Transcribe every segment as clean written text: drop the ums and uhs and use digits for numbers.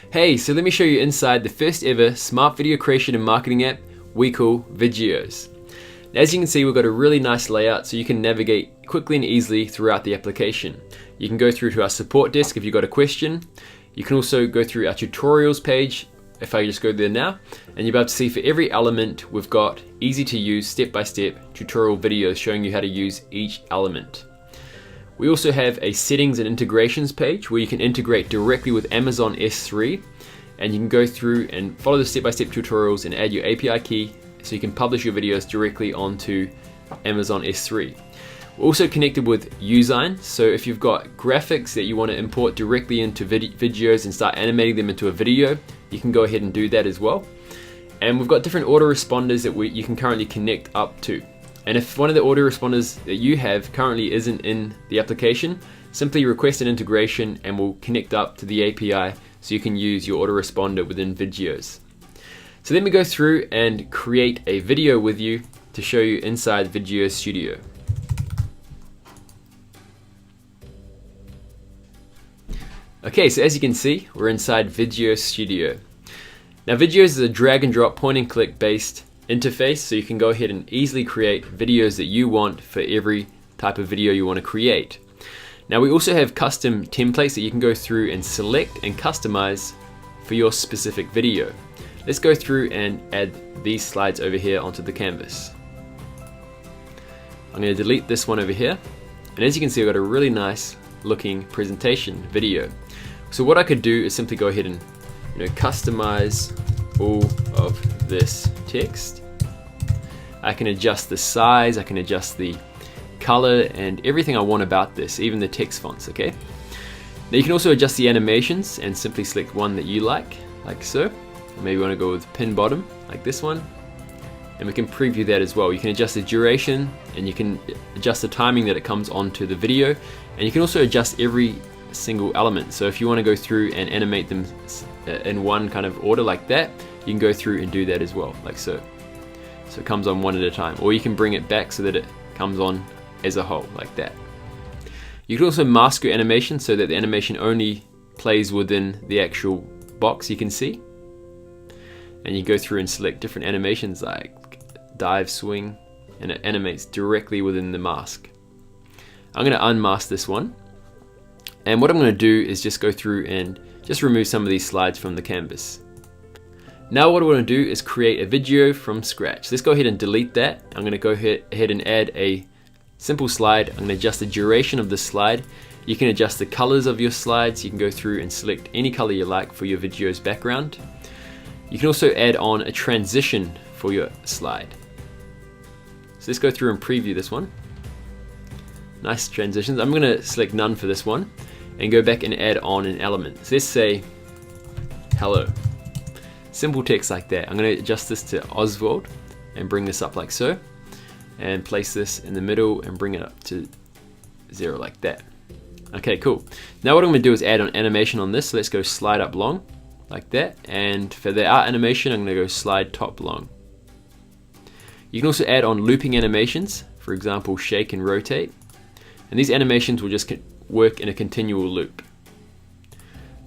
Hey, so let me show you inside the first ever smart video creation and marketing app we call Vidgeos. As you can see, we've got a really nice layout so you can navigate quickly and easily throughout the application. You can go through to our support desk if you've got a question. You can also go through our tutorials page, if I just go there now, and you'll be able to see for every element we've got easy to use step-by-step tutorial videos showing you how to use each element. We also have a settings and integrations page where you can integrate directly with Amazon S3, and you can go through and follow the step-by-step tutorials and add your API key so you can publish your videos directly onto Amazon S3. We're also connected with Usign, so if you've got graphics that you want to import directly into Vidgeos and start animating them into a video, you can go ahead and do that as well. And we've got different autoresponders that you can currently connect up to. And if one of the autoresponders that you have currently isn't in the application, simply request an integration and we'll connect up to the API so you can use your autoresponder within Vidgeos. So let me go through and create a video with you to show you inside Vidgeos Studio. Okay, so as you can see, we're inside Vidgeos Studio. Now Vidgeos is a drag and drop point and click based interface, so you can go ahead and easily create videos that you want for every type of video you want to create. Now we also have custom templates that you can go through and select and customize for your specific video. Let's go through and add these slides over here onto the canvas. I'm going to delete this one over here, and as you can see, I've got a really nice looking presentation video. So what I could do is simply go ahead and customize all of this text. I can adjust the size, I can adjust the color and everything I want about this, even the text fonts, okay? Now you can also adjust the animations and simply select one that you like so. Or maybe you want to go with pin bottom, like this one. And we can preview that as well. You can adjust the duration and you can adjust the timing that it comes onto the video. And you can also adjust every single element. So if you want to go through and animate them in one kind of order like that, you can go through and do that as well, like so. So it comes on one at a time. Or you can bring it back so that it comes on as a whole, like that. You can also mask your animation so that the animation only plays within the actual box you can see. And you go through and select different animations like dive, swing, and it animates directly within the mask. I'm going to unmask this one. And what I'm going to do is just go through and just remove some of these slides from the canvas. Now what I want to do is create a video from scratch. Let's go ahead and delete that. I'm going to go ahead and add a simple slide. I'm going to adjust the duration of the slide. You can adjust the colors of your slides. You can go through and select any color you like for your video's background. You can also add on a transition for your slide. So let's go through and preview this one. Nice transitions. I'm going to select none for this one and go back and add on an element. So let's say hello. Simple text like that. I'm going to adjust this to Oswald and bring this up like so, and place this in the middle and bring it up to 0 like that. Okay, cool. Now what I'm going to do is add an animation on this. So let's go slide up long like that, and for the art animation I'm going to go slide top long. You can also add on looping animations, for example shake and rotate, and these animations will just work in a continual loop.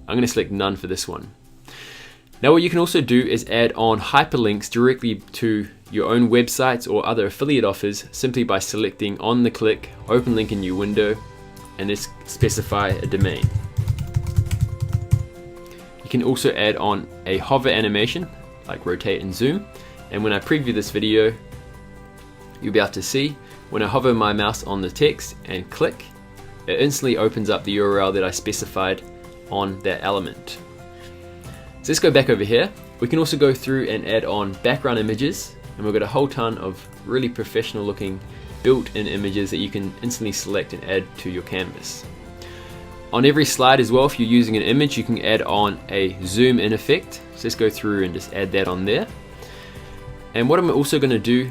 I'm going to select none for this one. Now what you can also do is add on hyperlinks directly to your own websites or other affiliate offers simply by selecting on the click, open link in new window, and let's specify a domain. You can also add on a hover animation like rotate and zoom, and when I preview this video you'll be able to see when I hover my mouse on the text and click, it instantly opens up the URL that I specified on that element. So let's go back over here. We can also go through and add on background images, and we've got a whole ton of really professional looking built-in images that you can instantly select and add to your canvas. On every slide as well, if you're using an image, you can add on a zoom in effect. So let's go through and just add that on there. And what I'm also going to do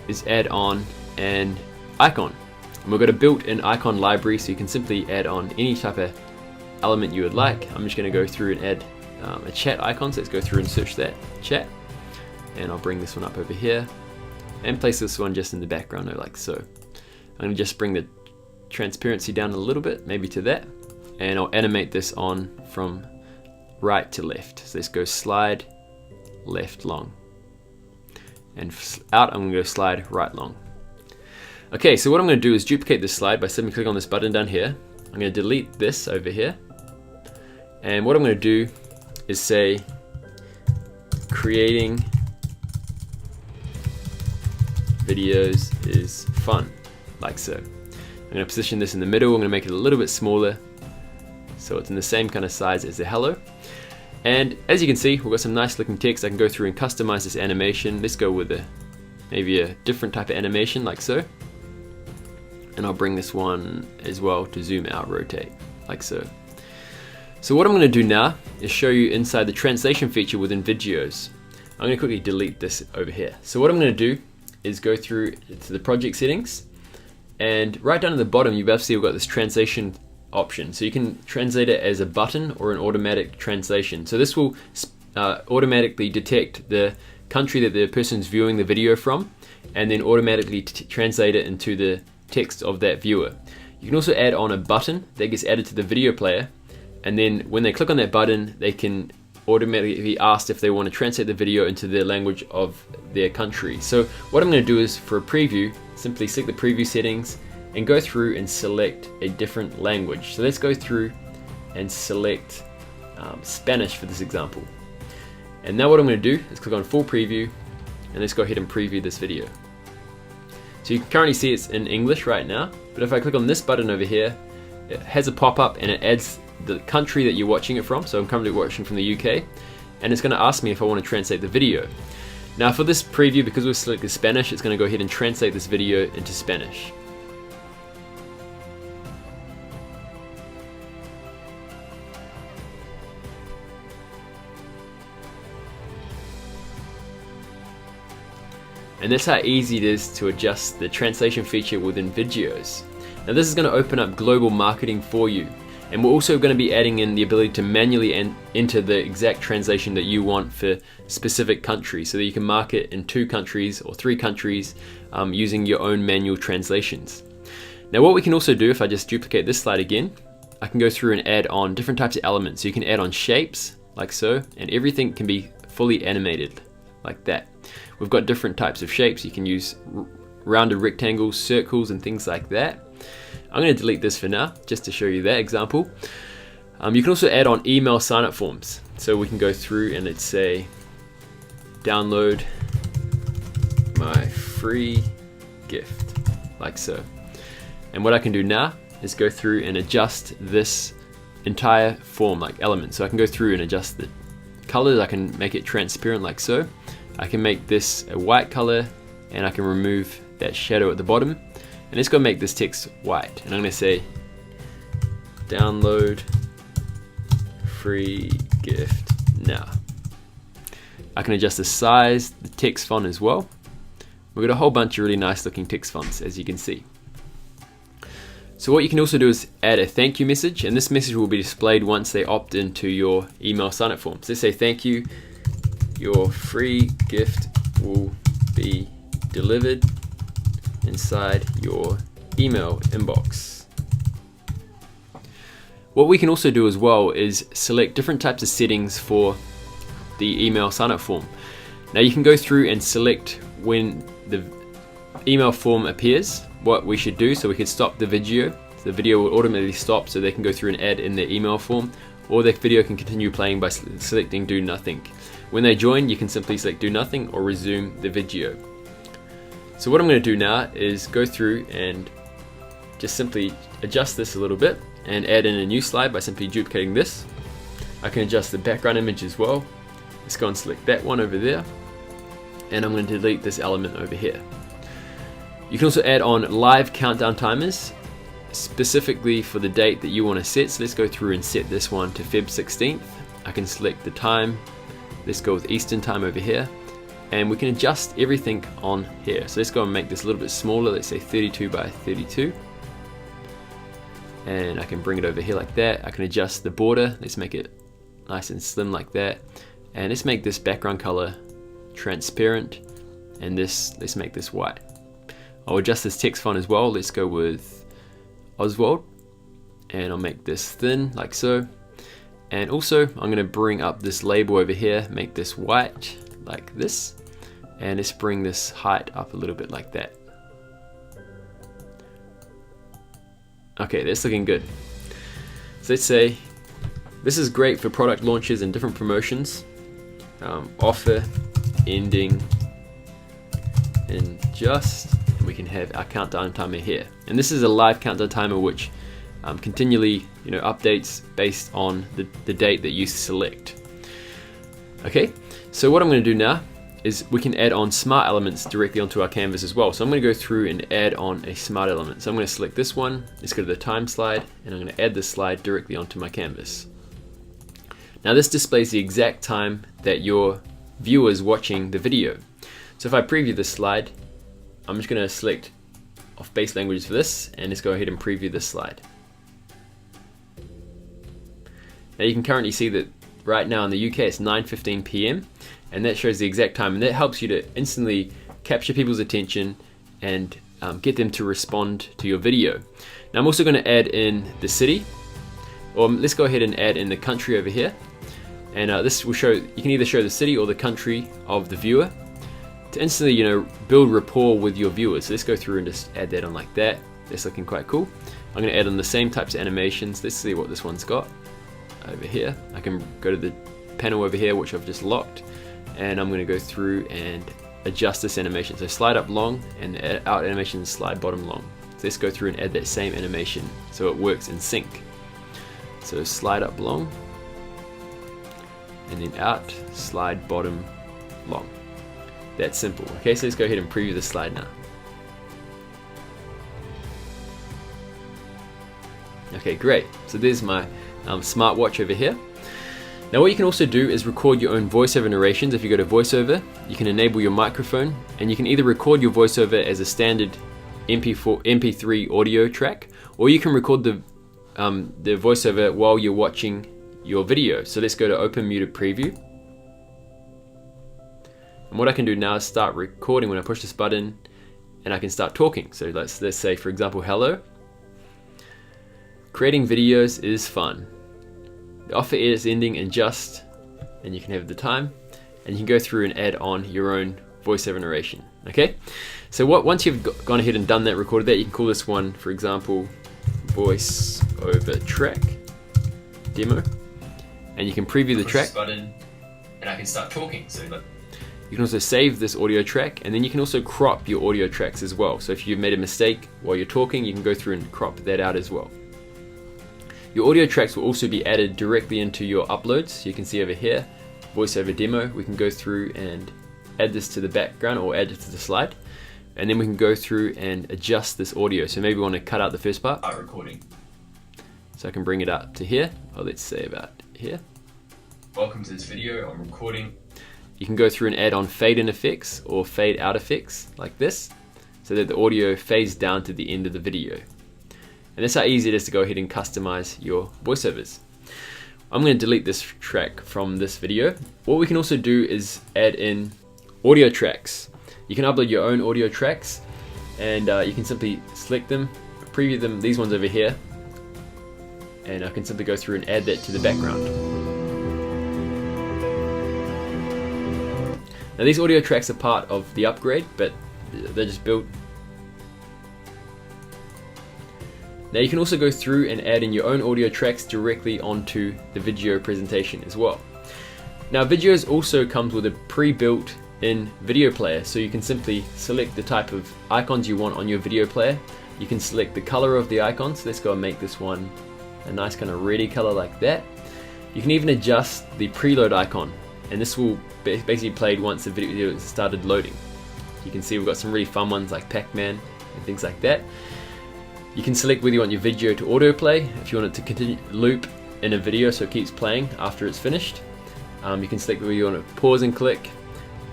is add on an icon. And we've got a built-in icon library, so you can simply add on any type of element you would like. I'm just going to go through and add a chat icon, so let's go through and search that chat, and I'll bring this one up over here and place this one just in the background like so. I'm going to just bring the transparency down a little bit, maybe to that, and I'll animate this on from right to left. So let's go slide left long. And out, I'm going to go slide right long. Okay, so what I'm going to do is duplicate this slide by simply clicking on this button down here. I'm going to delete this over here. And what I'm going to do is say, creating videos is fun, like so. I'm going to position this in the middle. I'm going to make it a little bit smaller so it's in the same kind of size as the hello. And as you can see, we've got some nice looking text. I can go through and customize this animation. Let's go with maybe a different type of animation, like so. And I'll bring this one as well to zoom out, rotate, like so. So what I'm going to do now is show you inside the translation feature within Vidgeos. I'm going to quickly delete this over here. So what I'm going to do is go through to the project settings, and right down at the bottom you see we've got this translation option. So you can translate it as a button or an automatic translation. So this will automatically detect the country that the person's viewing the video from, and then automatically translate it into the text of that viewer. You can also add on a button that gets added to the video player, and then when they click on that button, they can automatically be asked if they want to translate the video into the language of their country. So what I'm going to do is, for a preview, simply select the preview settings and go through and select a different language. So let's go through and select Spanish for this example. And now what I'm going to do is click on full preview, and let's go ahead and preview this video. So you can currently see it's in English right now, but if I click on this button over here, it has a pop-up and it adds the country that you're watching it from. So I'm currently watching from the UK, and it's going to ask me if I want to translate the video. Now for this preview, because we've selected Spanish, it's going to go ahead and translate this video into Spanish. And that's how easy it is to adjust the translation feature within Vidgeos. Now this is going to open up global marketing for you. And we're also going to be adding in the ability to manually enter the exact translation that you want for specific countries, so that you can market in 2 countries or 3 countries using your own manual translations. Now what we can also do, if I just duplicate this slide again, I can go through and add on different types of elements. So you can add on shapes, like so, and everything can be fully animated, like that. We've got different types of shapes. You can use rounded rectangles, circles, and things like that. I'm going to delete this for now, just to show you that example. You can also add on email sign-up forms. So we can go through and let's say, download my free gift, like so. And what I can do now is go through and adjust this entire form, like element. So I can go through and adjust the colors. I can make it transparent, like so. I can make this a white color, and I can remove that shadow at the bottom. And let's go make this text white. And I'm going to say, download free gift now. I can adjust the size, the text font as well. We've got a whole bunch of really nice looking text fonts, as you can see. So what you can also do is add a thank you message, and this message will be displayed once they opt into your email sign-up form. So let's say, thank you. Your free gift will be delivered inside your email inbox. What we can also do as well is select different types of settings for the email sign-up form. Now you can go through and select when the email form appears, what we should do, so we could stop the video. So the video will automatically stop, so they can go through and add in their email form, or the video can continue playing by selecting do nothing. When they join, you can simply select do nothing or resume the video. So what I'm going to do now is go through and just simply adjust this a little bit and add in a new slide by simply duplicating this. I can adjust the background image as well. Let's go and select that one over there, and I'm going to delete this element over here. You can also add on live countdown timers specifically for the date that you want to set. So let's go through and set this one to Feb 16th. I can select the time. Let's go with Eastern time over here, and we can adjust everything on here. So let's go and make this a little bit smaller. Let's say 32 by 32, and I can bring it over here like that. I can adjust the border. Let's make it nice and slim like that, and let's make this background color transparent, and let's make this white. I'll adjust this text font as well. Let's go with Oswald, and I'll make this thin like so. And also I'm going to bring up this label over here, make this white like this, and let's bring this height up a little bit like that. Okay, that's looking good. So let's say this is great for product launches and different promotions. Offer ending in just, and we can have our countdown timer here. And this is a live countdown timer which continually updates based on the date that you select. Okay, so what I'm going to do now is we can add on smart elements directly onto our canvas as well. So I'm going to go through and add on a smart element. So I'm going to select this one, let's go to the time slide, and I'm going to add this slide directly onto my canvas. Now this displays the exact time that your viewer is watching the video. So if I preview this slide, I'm just going to select off base languages for this, and let's go ahead and preview this slide. Now you can currently see that right now in the UK it's 9:15 PM, and that shows the exact time, and that helps you to instantly capture people's attention and get them to respond to your video. Now I'm also going to add in the city, or let's go ahead and add in the country over here, and this will show, you can either show the city or the country of the viewer to instantly build rapport with your viewers. So let's go through and just add that on like that. That's looking quite cool. I'm going to add on the same types of animations. Let's see what this one's got over here. I can go to the panel over here which I've just locked, and I'm going to go through and adjust this animation. So slide up long, and out animation slide bottom long. So let's go through and add that same animation so it works in sync. So slide up long, and then out, slide bottom long. That's simple. Okay, so let's go ahead and preview this slide now. Okay, great. So there's my smartwatch over here. Now what you can also do is record your own voiceover narrations. If you go to voiceover, you can enable your microphone, and you can either record your voiceover as a standard MP3 audio track, or you can record the voiceover while you're watching your video. So let's go to open muted preview. And what I can do now is start recording when I push this button, and I can start talking. So let's say, for example, hello. Creating videos is fun. The offer is ending in just, and you can have the time, and you can go through and add on your own voiceover narration. Okay, so once you've gone ahead and done that, recorded that, you can call this one, for example, voiceover track demo, and you can preview the track button, and I can start talking. So you can also save this audio track, and then you can also crop your audio tracks as well. So if you've made a mistake while you're talking, you can go through and crop that out as well. Your audio tracks will also be added directly into your uploads. You can see over here, voiceover demo, we can go through and add this to the background or add it to the slide. And then we can go through and adjust this audio. So maybe we want to cut out the first part. Recording. So I can bring it up to here. Oh, let's say about here. Welcome to this video, I'm recording. You can go through and add on fade in effects or fade out effects like this, so that the audio fades down to the end of the video. And that's how easy it is to go ahead and customize your voiceovers. I'm going to delete this track from this video. What we can also do is add in audio tracks. You can upload your own audio tracks, and you can simply select them, preview them, these ones over here, and I can simply go through and add that to the background. Now these audio tracks are part of the upgrade, but they're just built. Now you can also go through and add in your own audio tracks directly onto the Vidgeo presentation as well. Now Vidgeos also comes with a pre-built in video player, so you can simply select the type of icons you want on your video player. You can select the color of the icons. Let's go and make this one a nice kind of reddy color like that. You can even adjust the preload icon, and this will basically play once the video started loading. You can see we've got some really fun ones like Pac-Man and things like that. You can select whether you want your video to autoplay, if you want it to continue loop in a video so it keeps playing after it's finished. You can select whether you want to pause and click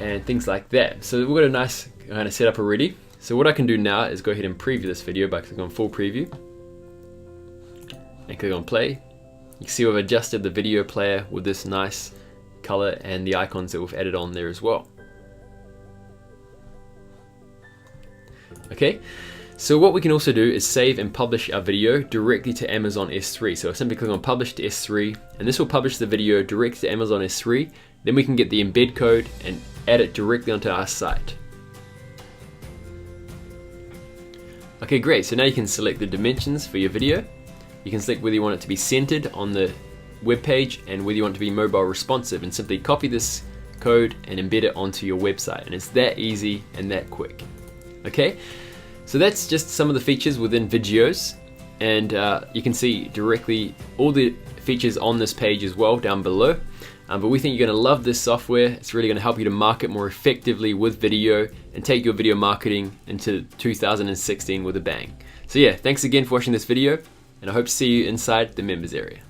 and things like that. So we've got a nice kind of setup already. So what I can do now is go ahead and preview this video by clicking on full preview and click on play. You can see we've adjusted the video player with this nice color and the icons that we've added on there as well. Okay, So what we can also do is save and publish our video directly to Amazon S3. So I simply click on publish to S3, and this will publish the video directly to Amazon S3. Then we can get the embed code and add it directly onto our site. Okay, great. So now you can select the dimensions for your video. You can select whether you want it to be centered on the web page and whether you want it to be mobile responsive, and simply copy this code and embed it onto your website. And it's that easy and that quick. Okay, so that's just some of the features within Vidgeos, and you can see directly all the features on this page as well down below. But we think you're going to love this software. It's really going to help you to market more effectively with video and take your video marketing into 2016 with a bang. So yeah, thanks again for watching this video, and I hope to see you inside the members area.